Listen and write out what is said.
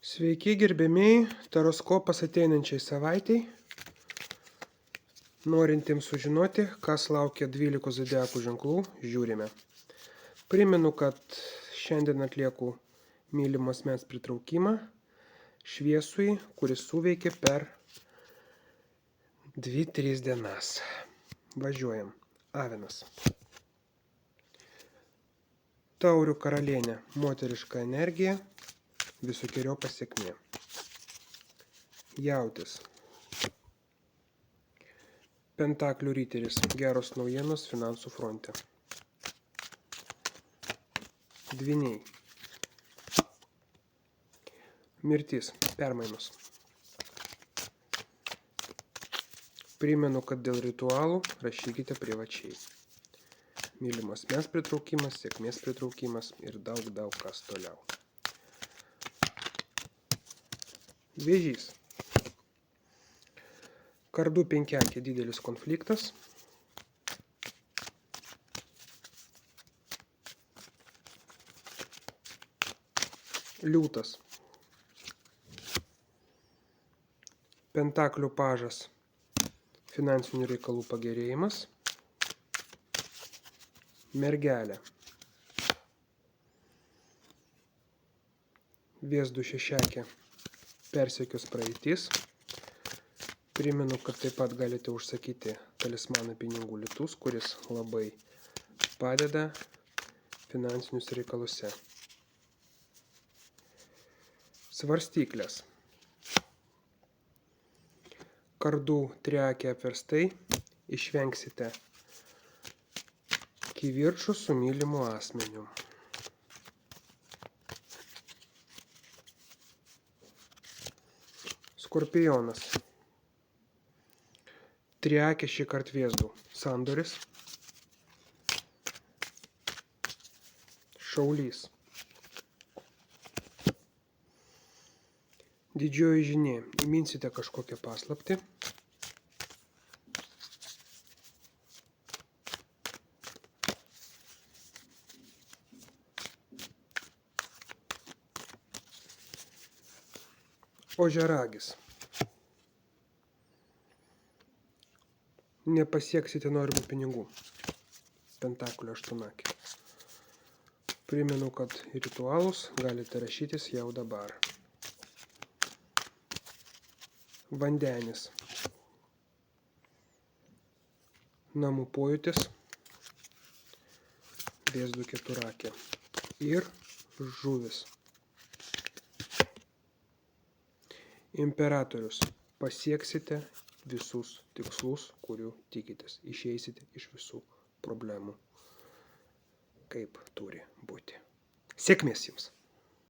Sveiki gerbiamieji, taroskopas ateinančiai savaitei. Norintiems sužinoti, kas laukia 12 zodiako ženklų, žiūrime. Primenu, kad šiandien atlieku mylimo asmens pritraukimą šviesui, kuris suveikia per 2-3 dienas. Važiuojam. Avinas. Taurių karalienė, moteriška energija, visokeriopą sėkmė. Jautis. Pentaklių riteris, geros naujienos finansų fronte. Dvyniai. Mirtis, permainos. Primenu, kad dėl ritualų rašykite privačiai. Mylimo asmens pritraukimas, sėkmės pritraukimas ir daug kas toliau. Vėžys. Kardų penkiakė, didelis konfliktas. Liūtas. Pentaklių pažas, finansinių reikalų pagerėjimas. Mergelė. Vėzdų šešiakė, persekios praeitis. Primenu, kad taip pat galite užsakyti talismaną pinigų litus, kuris labai padeda finansinius reikaluose. Svarstyklės. Kardų triakė apverstai, išvengsite kivirčų su mylimu asmeniu. Skorpionas. Triakė šį kartą vėzdų, sandoris. Šaulys. Didžioji žinė, įminsite kažkokią paslaptį. Ožiaragis. Nepasieksite norimų pinigų. Pentaklio aštuonakė. Primenu, kad į ritualus galite rašytis jau dabar. Vandenis. Namų pojūtis. Vėzdų keturakė. Ir žuvis. Imperatorius. Pasieksite visus tikslus, kurių tikitės. Išeisite iš visų problemų, kaip turi būti. Sėkmės jums!